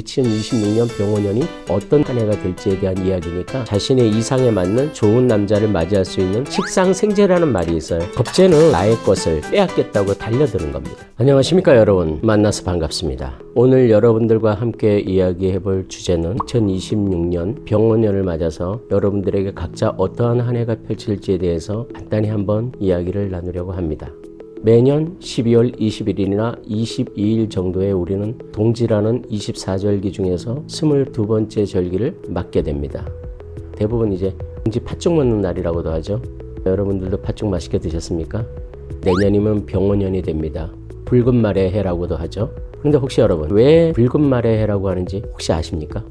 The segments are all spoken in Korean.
2026년 병원년이 어떤 한 해가 될지에 대한 이야기니까 자신의 이상에 맞는 좋은 남자를 맞이할 수 있는 식상생재라는 말이 있어요. 겁재는 나의 것을 빼앗겠다고 달려드는 겁니다. 안녕하십니까 여러분, 만나서 반갑습니다. 오늘 여러분들과 함께 이야기해볼 주제는 2026년 병원년을 맞아서 여러분들에게 각자 어떠한 한 해가 펼칠지에 대해서 간단히 한번 이야기를 나누려고 합니다. 매년 12월 21일이나 22일 정도에 우리는 동지라는 24절기 중에서 22번째 절기를 맞게 됩니다. 대부분 이제 동지 팥죽 먹는 날이라고도 하죠. 여러분들도 팥죽 맛있게 드셨습니까? 내년이면 병원년이 됩니다. 붉은 말의 해라고도 하죠. 그런데 혹시 여러분, 왜 붉은 말의 해라고 하는지 혹시 아십니까?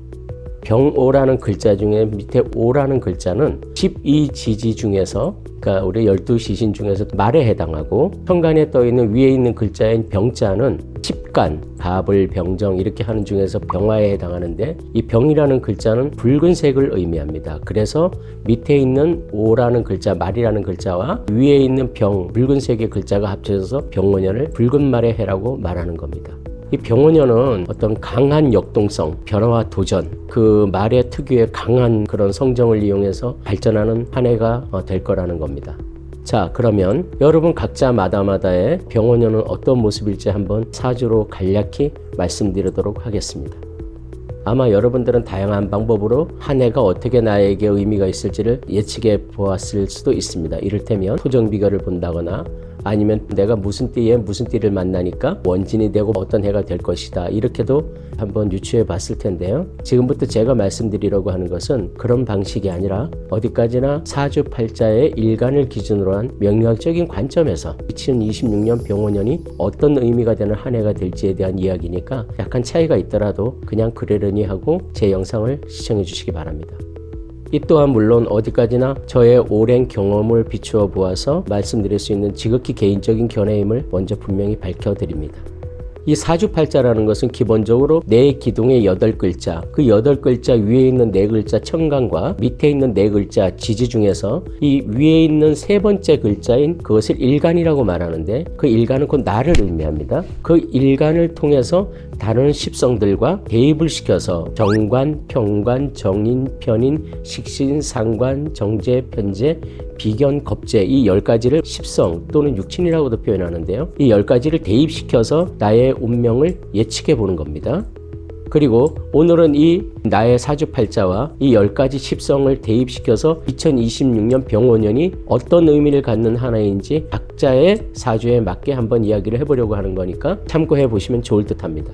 병오라는 글자 중에 밑에 오라는 글자는 12지지 중에서, 그러니까 우리 12시신 중에서 말에 해당하고, 현관에 떠있는 위에 있는 글자인 병자는 십간, 갑을, 병정 이렇게 하는 중에서 병화에 해당하는데, 이 병이라는 글자는 붉은색을 의미합니다. 그래서 밑에 있는 오라는 글자, 말이라는 글자와 위에 있는 병, 붉은색의 글자가 합쳐져서 병오년을 붉은 말의 해라고 말하는 겁니다. 이 병오년은 어떤 강한 역동성, 변화와 도전, 그 말의 특유의 강한 그런 성정을 이용해서 발전하는 한 해가 될 거라는 겁니다. 자, 그러면 여러분 각자마다의 병오년은 어떤 모습일지 한번 사주로 간략히 말씀드리도록 하겠습니다. 아마 여러분들은 다양한 방법으로 한 해가 어떻게 나에게 의미가 있을지를 예측해 보았을 수도 있습니다. 이를테면 토정비결을 본다거나 아니면 내가 무슨 띠에 무슨 띠를 만나니까 원진이 되고 어떤 해가 될 것이다, 이렇게도 한번 유추해 봤을 텐데요. 지금부터 제가 말씀드리려고 하는 것은 그런 방식이 아니라 어디까지나 사주팔자의 일간을 기준으로 한 명리학적인 관점에서 2026년 병오년이 어떤 의미가 되는 한 해가 될지에 대한 이야기니까 약간 차이가 있더라도 그냥 그러려니 하고 제 영상을 시청해 주시기 바랍니다. 이 또한 물론 어디까지나 저의 오랜 경험을 비추어 보아서 말씀드릴 수 있는 지극히 개인적인 견해임을 먼저 분명히 밝혀드립니다. 이 사주팔자라는 것은 기본적으로 네 기둥의 8글자, 그 8글자 위에 있는 4글자 천간과 밑에 있는 4글자 지지 중에서 이 위에 있는 세 번째 글자인 그것을 일간이라고 말하는데, 그 일간은 곧 나를 의미합니다. 그 일간을 통해서 다른 십성들과 대입을 시켜서 정관, 평관, 정인, 편인, 식신, 상관, 정제, 편제, 비견, 겁재, 이 10가지를 십성 또는 육친이라고도 표현하는데요. 이 10가지를 대입시켜서 나의 운명을 예측해 보는 겁니다. 그리고 오늘은 이 나의 사주팔자와 이 10가지 십성을 대입시켜서 2026년 병오년이 어떤 의미를 갖는 한 해인지 각자의 사주에 맞게 한번 이야기를 해보려고 하는 거니까 참고해 보시면 좋을 듯 합니다.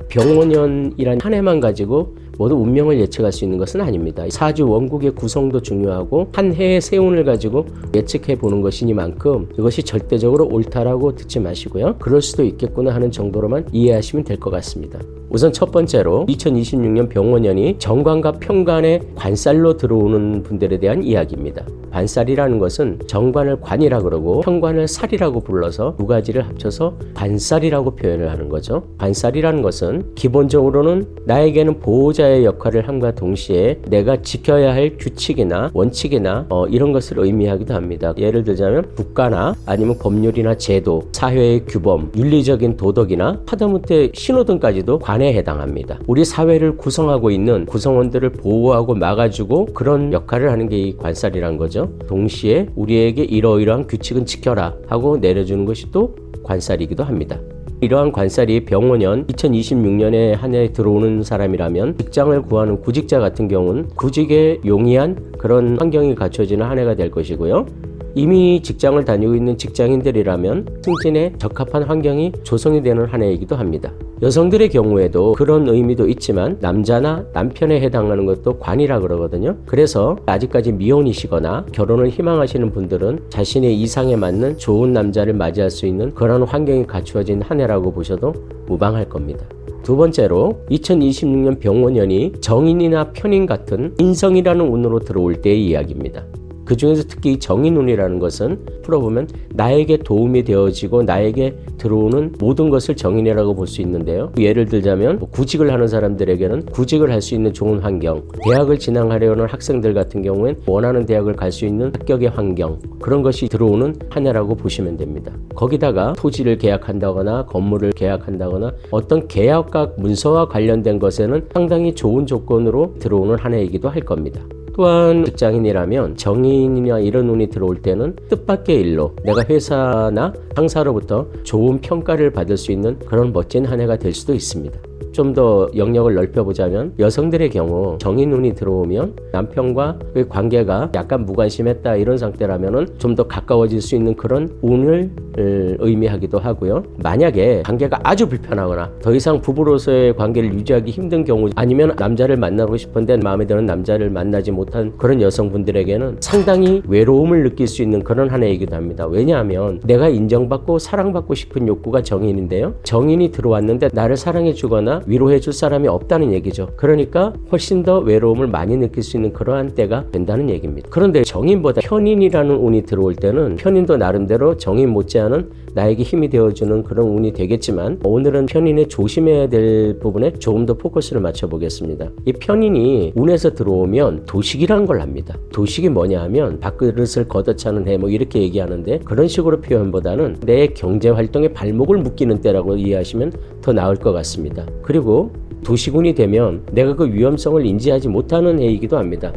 병오년이란 한 해만 가지고 모두 운명을 예측할 수 있는 것은 아닙니다. 사주 원국의 구성도 중요하고 한 해의 세운을 가지고 예측해 보는 것이니만큼 이것이 절대적으로 옳다라고 듣지 마시고요. 그럴 수도 있겠구나 하는 정도로만 이해하시면 될 것 같습니다. 우선 첫 번째로 2026년 병오년이 정관과 평관의 관살로 들어오는 분들에 대한 이야기입니다. 관살이라는 것은 정관을 관이라 그러고 평관을 살이라고 불러서 두 가지를 합쳐서 관살이라고 표현을 하는 거죠. 관살이라는 것은 기본적으로는 나에게는 보호자의 역할을 함과 동시에 내가 지켜야 할 규칙이나 원칙이나 이런 것을 의미하기도 합니다. 예를 들자면 국가나 아니면 법률이나 제도, 사회의 규범, 윤리적인 도덕이나 하다못해 신호등까지도 관에 해당합니다. 우리 사회를 구성하고 있는 구성원들을 보호하고 막아주고 그런 역할을 하는 게 이 관살이란 거죠. 동시에 우리에게 이러이러한 규칙은 지켜라 하고 내려주는 것이 또 관살이기도 합니다. 이러한 관살이 병오년 2026년에 한 해 들어오는 사람이라면 직장을 구하는 구직자 같은 경우는 구직에 용이한 그런 환경이 갖춰지는 한 해가 될 것이고요. 이미 직장을 다니고 있는 직장인들이라면 승진에 적합한 환경이 조성이 되는 한 해이기도 합니다. 여성들의 경우에도 그런 의미도 있지만 남자나 남편에 해당하는 것도 관이라 그러거든요. 그래서 아직까지 미혼이시거나 결혼을 희망하시는 분들은 자신의 이상에 맞는 좋은 남자를 맞이할 수 있는 그런 환경이 갖추어진 한 해라고 보셔도 무방할 겁니다. 두 번째로 2026년 병오년이 정인이나 편인 같은 인성이라는 운으로 들어올 때의 이야기입니다. 그 중에서 특히 정인운이라는 것은 풀어보면 나에게 도움이 되어지고 나에게 들어오는 모든 것을 정인이라고 볼 수 있는데요. 예를 들자면 구직을 하는 사람들에게는 구직을 할 수 있는 좋은 환경, 대학을 진학하려는 학생들 같은 경우엔 원하는 대학을 갈 수 있는 합격의 환경, 그런 것이 들어오는 한 해라고 보시면 됩니다. 거기다가 토지를 계약한다거나 건물을 계약한다거나 어떤 계약과 문서와 관련된 것에는 상당히 좋은 조건으로 들어오는 한 해이기도 할 겁니다. 또한 직장인이라면 정인이나 이런 운이 들어올 때는 뜻밖의 일로 내가 회사나 상사로부터 좋은 평가를 받을 수 있는 그런 멋진 한 해가 될 수도 있습니다. 좀 더 영역을 넓혀보자면 여성들의 경우 정인운이 들어오면 남편과의 관계가 약간 무관심했다 이런 상태라면 좀 더 가까워질 수 있는 그런 운을 의미하기도 하고요. 만약에 관계가 아주 불편하거나 더 이상 부부로서의 관계를 유지하기 힘든 경우, 아니면 남자를 만나고 싶은데 마음에 드는 남자를 만나지 못한 그런 여성분들에게는 상당히 외로움을 느낄 수 있는 그런 한 해이기도 합니다. 왜냐하면 내가 인정받고 사랑받고 싶은 욕구가 정인인데요. 정인이 들어왔는데 나를 사랑해 주거나 위로해 줄 사람이 없다는 얘기죠. 그러니까 훨씬 더 외로움을 많이 느낄 수 있는 그러한 때가 된다는 얘기입니다. 그런데 정인보다 편인이라는 운이 들어올 때는 편인도 나름대로 정인 못지않은 나에게 힘이 되어주는 그런 운이 되겠지만, 오늘은 편인에 조심해야 될 부분에 조금 더 포커스를 맞춰보겠습니다. 이 편인이 운에서 들어오면 도식이라는 걸 합니다. 도식이 뭐냐 하면 밥그릇을 걷어차는 해, 뭐 이렇게 얘기하는데, 그런 식으로 표현보다는 내 경제활동에 발목을 묶이는 때라고 이해하시면 더 나을 것 같습니다. 그리고 도식운이 되면 내가 그 위험성을 인지하지 못하는 해이기도 합니다.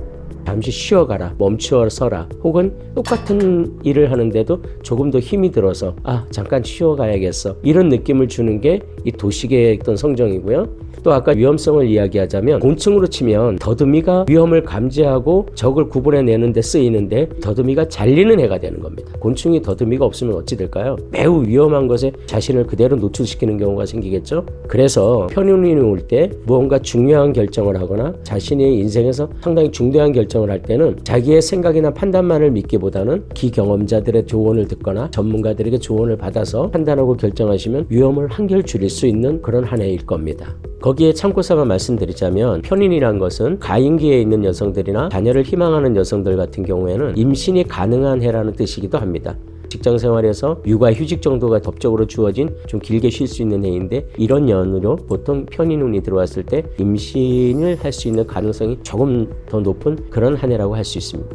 잠시 쉬어가라, 멈추어 서라, 혹은 똑같은 일을 하는데도 조금 더 힘이 들어서 잠깐 쉬어가야겠어, 이런 느낌을 주는 게 이 도식의 어떤 성정이고요. 또 아까 위험성을 이야기하자면 곤충으로 치면 더듬이가 위험을 감지하고 적을 구분해내는 데 쓰이는데 더듬이가 잘리는 해가 되는 겁니다. 곤충이 더듬이가 없으면 어찌 될까요? 매우 위험한 것에 자신을 그대로 노출시키는 경우가 생기겠죠. 그래서 편운이 올 때 무언가 중요한 결정을 하거나 자신의 인생에서 상당히 중대한 결정을 할 때는 자기의 생각이나 판단만을 믿기보다는 기경험자들의 조언을 듣거나 전문가들에게 조언을 받아서 판단하고 결정하시면 위험을 한결 줄일 수 있는 그런 한 해일 겁니다. 거기에 참고삼아 말씀드리자면, 편인이란 것은 가임기에 있는 여성들이나 자녀를 희망하는 여성들 같은 경우에는 임신이 가능한 해라는 뜻이기도 합니다. 직장생활에서 육아휴직 정도가 법적으로 주어진 좀 길게 쉴 수 있는 해인데, 이런 연으로 보통 편인운이 들어왔을 때 임신을 할 수 있는 가능성이 조금 더 높은 그런 한 해라고 할 수 있습니다.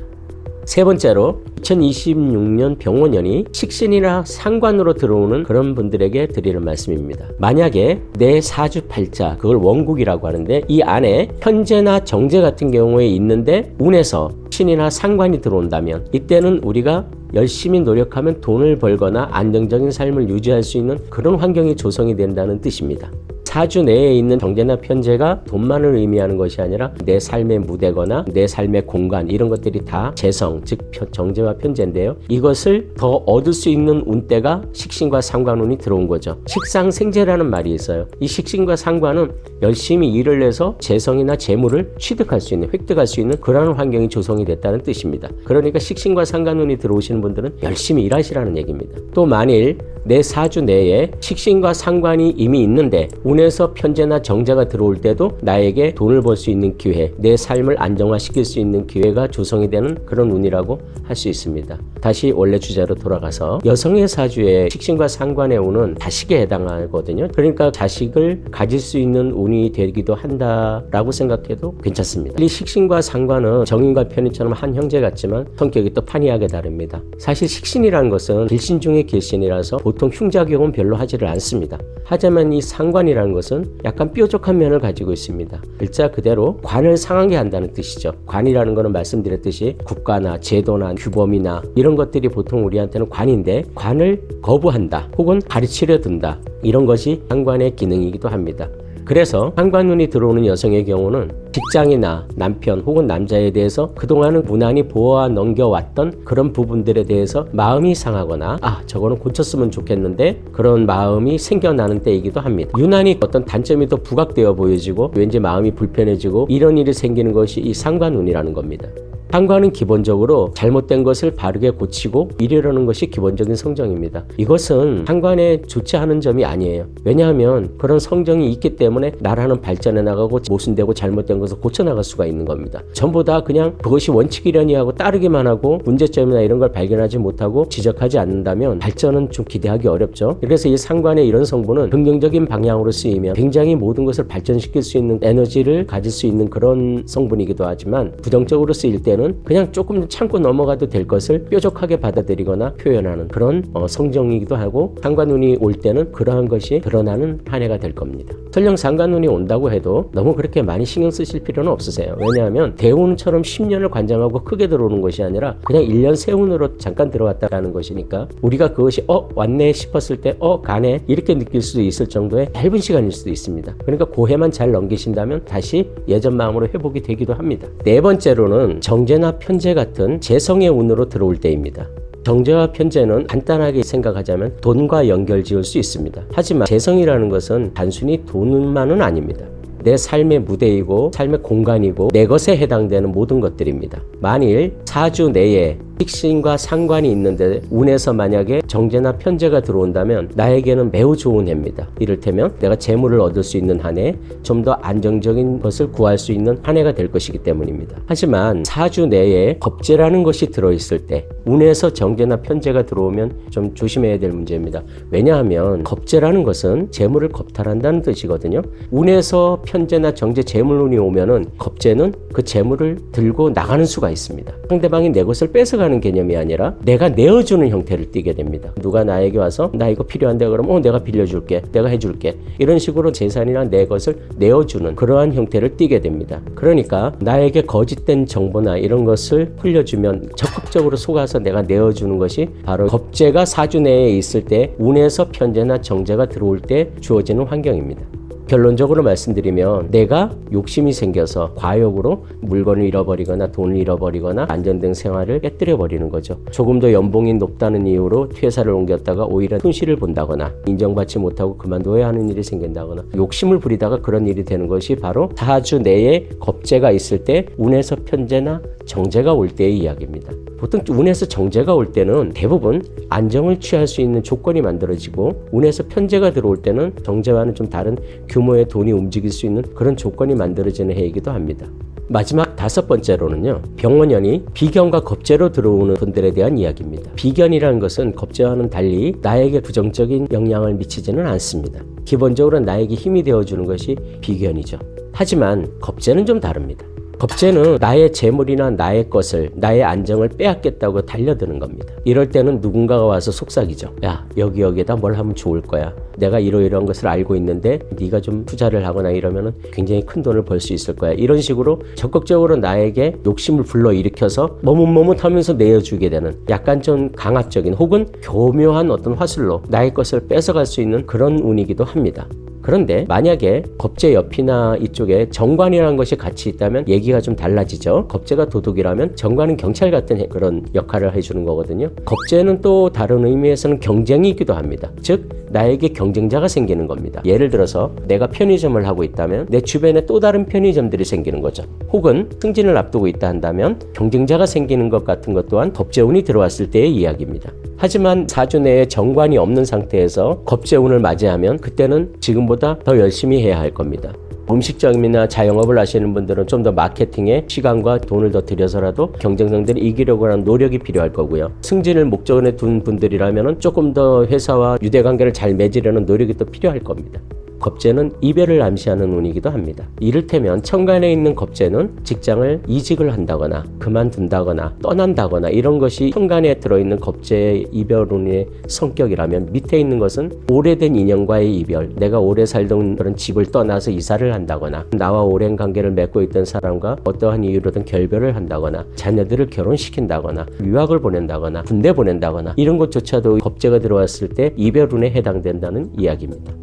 세 번째로 2026년 병원년이 식신이나 상관으로 들어오는 그런 분들에게 드리는 말씀입니다. 만약에 내 사주팔자, 그걸 원국이라고 하는데, 이 안에 현재나 정제 같은 경우에 있는데 운에서 신이나 상관이 들어온다면, 이때는 우리가 열심히 노력하면 돈을 벌거나 안정적인 삶을 유지할 수 있는 그런 환경이 조성이 된다는 뜻입니다. 사주 내에 있는 정제나 편제가 돈만을 의미하는 것이 아니라 내 삶의 무대거나 내 삶의 공간, 이런 것들이 다 재성, 즉 정제와 편제인데요. 이것을 더 얻을 수 있는 운대가 식신과 상관운이 들어온 거죠. 식상생재라는 말이 있어요. 이 식신과 상관은 열심히 일을 해서 재성이나 재물을 취득할 수 있는, 획득할 수 있는 그런 환경이 조성이 됐다는 뜻입니다. 그러니까 식신과 상관운이 들어오시는 분들은 열심히 일하시라는 얘기입니다. 또 만일 내 사주 내에 식신과 상관이 이미 있는데 운에서 편제나 정제가 들어올 때도 나에게 돈을 벌 수 있는 기회, 내 삶을 안정화시킬 수 있는 기회가 조성이 되는 그런 운이라고 할 수 있습니다. 다시 원래 주제로 돌아가서, 여성의 사주에 식신과 상관의 운은 자식에 해당하거든요. 그러니까 자식을 가질 수 있는 운이 되기도 한다라고 생각해도 괜찮습니다. 이 식신과 상관은 정인과 편인처럼 한 형제 같지만 성격이 또 판이하게 다릅니다. 사실 식신이라는 것은 길신 중의 길신이라서 보통 흉작용은 별로 하지를 않습니다. 하지만 이 상관이라는 것은 약간 뾰족한 면을 가지고 있습니다. 글자 그대로 관을 상하게 한다는 뜻이죠. 관이라는 것은 말씀드렸듯이 국가나 제도나 규범이나 이런 것들이 보통 우리한테는 관인데, 관을 거부한다 혹은 가르치려 든다, 이런 것이 상관의 기능이기도 합니다. 그래서 상관운이 들어오는 여성의 경우는 직장이나 남편 혹은 남자에 대해서 그동안은 무난히 보아 넘겨왔던 그런 부분들에 대해서 마음이 상하거나 저거는 고쳤으면 좋겠는데 그런 마음이 생겨나는 때이기도 합니다. 유난히 어떤 단점이 더 부각되어 보여지고 왠지 마음이 불편해지고 이런 일이 생기는 것이 이 상관운이라는 겁니다. 상관은 기본적으로 잘못된 것을 바르게 고치고 이르려는 것이 기본적인 성정입니다. 이것은 상관에 좋지 않은 점이 아니에요. 왜냐하면 그런 성정이 있기 때문에 나라는 발전해 나가고 모순되고 잘못된 것을 고쳐나갈 수가 있는 겁니다. 전부 다 그냥 그것이 원칙이려니 하고 따르기만 하고 문제점이나 이런 걸 발견하지 못하고 지적하지 않는다면 발전은 좀 기대하기 어렵죠. 그래서 이 상관의 이런 성분은 긍정적인 방향으로 쓰이면 굉장히 모든 것을 발전시킬 수 있는 에너지를 가질 수 있는 그런 성분이기도 하지만 부정적으로 쓰일 때는 그냥 조금 참고 넘어가도 될 것을 뾰족하게 받아들이거나 표현하는 그런 성정이기도 하고 상관운이 올 때는 그러한 것이 드러나는 한 해가 될 겁니다. 설령 상관운이 온다고 해도 너무 그렇게 많이 신경 쓰실 필요는 없으세요. 왜냐하면 대운처럼 10년을 관장하고 크게 들어오는 것이 아니라 그냥 1년 세운으로 잠깐 들어왔다라는 것이니까 우리가 그것이 왔네 싶었을 때 가네 이렇게 느낄 수도 있을 정도의 짧은 시간일 수도 있습니다. 그러니까 그 해만 잘 넘기신다면 다시 예전 마음으로 회복이 되기도 합니다. 네 번째로는 정제나 편제 같은 재성의 운으로 들어올 때입니다. 정제와 편제는 간단하게 생각하자면 돈과 연결 지을 수 있습니다. 하지만 재성이라는 것은 단순히 돈만은 아닙니다. 내 삶의 무대이고 삶의 공간이고 내 것에 해당되는 모든 것들입니다. 만일 사주 내에 식신과 상관이 있는데 운에서 만약에 정제나 편제가 들어온다면 나에게는 매우 좋은 해입니다. 이를테면 내가 재물을 얻을 수 있는 한 해, 좀 더 안정적인 것을 구할 수 있는 한 해가 될 것이기 때문입니다. 하지만 사주 내에 겁재라는 것이 들어있을 때 운에서 정제나 편제가 들어오면 좀 조심해야 될 문제입니다. 왜냐하면 겁재라는 것은 재물을 겁탈한다는 뜻이거든요. 운에서 편제나 정제 재물운이 오면은 겁재는 그 재물을 들고 나가는 수가 있습니다. 상대방이 내 것을 뺏어가는 개념이 아니라 내가 내어주는 형태를 띠게 됩니다. 누가 나에게 와서 나 이거 필요한데 그러면 내가 빌려줄게, 내가 해줄게, 이런 식으로 재산이나 내 것을 내어주는 그러한 형태를 띠게 됩니다. 그러니까 나에게 거짓된 정보나 이런 것을 흘려주면 적극적으로 속아서 내가 내어주는 것이 바로 겁재가 사주 내에 있을 때 운에서 편제나 정제가 들어올 때 주어지는 환경입니다. 결론적으로 말씀드리면 내가 욕심이 생겨서 과욕으로 물건을 잃어버리거나 돈을 잃어버리거나 안정된 생활을 깨뜨려버리는 거죠. 조금 더 연봉이 높다는 이유로 회사를 옮겼다가 오히려 손실을 본다거나 인정받지 못하고 그만둬야 하는 일이 생긴다거나 욕심을 부리다가 그런 일이 되는 것이 바로 사주 내에 겁재가 있을 때 운에서 편제나 정제가 올 때의 이야기입니다. 보통 운에서 정제가 올 때는 대부분 안정을 취할 수 있는 조건이 만들어지고 운에서 편제가 들어올 때는 정제와는 좀 다른 규모의 돈이 움직일 수 있는 그런 조건이 만들어지는 해이기도 합니다. 마지막 다섯 번째로는요, 병원연이 비견과 겁재로 들어오는 분들에 대한 이야기입니다. 비견이라는 것은 겁재와는 달리 나에게 부정적인 영향을 미치지는 않습니다. 기본적으로 나에게 힘이 되어주는 것이 비견이죠. 하지만 겁재는 좀 다릅니다. 겁재는 나의 재물이나 나의 것을, 나의 안정을 빼앗겠다고 달려드는 겁니다. 이럴 때는 누군가가 와서 속삭이죠. 야, 여기에다 뭘 하면 좋을 거야. 내가 이러이러한 것을 알고 있는데 네가 좀 투자를 하거나 이러면 굉장히 큰 돈을 벌 수 있을 거야. 이런 식으로 적극적으로 나에게 욕심을 불러일으켜서 머뭇머뭇하면서 내어주게 되는 약간 좀 강압적인 혹은 교묘한 어떤 화술로 나의 것을 뺏어갈 수 있는 그런 운이기도 합니다. 그런데 만약에 겁재 옆이나 이쪽에 정관이라는 것이 같이 있다면 얘기가 좀 달라지죠. 겁재가 도둑이라면 정관은 경찰 같은 그런 역할을 해주는 거거든요. 겁재는 또 다른 의미에서는 경쟁이기도 합니다. 즉 나에게 경쟁자가 생기는 겁니다. 예를 들어서 내가 편의점을 하고 있다면 내 주변에 또 다른 편의점들이 생기는 거죠. 혹은 승진을 앞두고 있다 한다면 경쟁자가 생기는 것 같은 것 또한 겁재운이 들어왔을 때의 이야기입니다. 하지만 사주 내에 정관이 없는 상태에서 겁재운을 맞이하면 그때는 지금보다 더 열심히 해야 할 겁니다. 음식점이나 자영업을 하시는 분들은 좀 더 마케팅에 시간과 돈을 더 들여서라도 경쟁상들을 이기려고 하는 노력이 필요할 거고요. 승진을 목적에 둔 분들이라면 조금 더 회사와 유대관계를 잘 맺으려는 노력이 또 필요할 겁니다. 겁재는 이별을 암시하는 운이기도 합니다. 이를테면 천간에 있는 겁재는 직장을 이직을 한다거나 그만둔다거나 떠난다거나 이런 것이 천간에 들어있는 겁재의 이별운의 성격이라면 밑에 있는 것은 오래된 인연과의 이별, 내가 오래 살던 그런 집을 떠나서 이사를 한다거나 나와 오랜 관계를 맺고 있던 사람과 어떠한 이유로든 결별을 한다거나 자녀들을 결혼시킨다거나 유학을 보낸다거나 군대 보낸다거나 이런 것조차도 겁재가 들어왔을 때 이별운에 해당된다는 이야기입니다.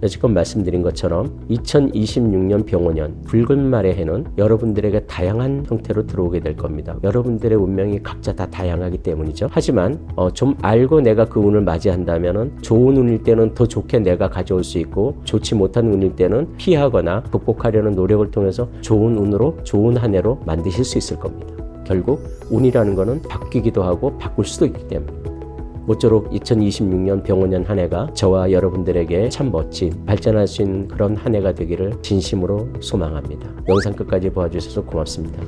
지금 말씀드린 것처럼 2026년 병원년 붉은 말의 해는 여러분들에게 다양한 형태로 들어오게 될 겁니다. 여러분들의 운명이 각자 다 다양하기 때문이죠. 하지만 좀 알고 내가 그 운을 맞이한다면 좋은 운일 때는 더 좋게 내가 가져올 수 있고 좋지 못한 운일 때는 피하거나 극복하려는 노력을 통해서 좋은 운으로 좋은 한 해로 만드실 수 있을 겁니다. 결국 운이라는 거는 바뀌기도 하고 바꿀 수도 있기 때문입니다. 모쪼록 2026년 병원년 한 해가 저와 여러분들에게 참 멋진 발전할 수 있는 그런 한 해가 되기를 진심으로 소망합니다. 영상 끝까지 봐주셔서 고맙습니다.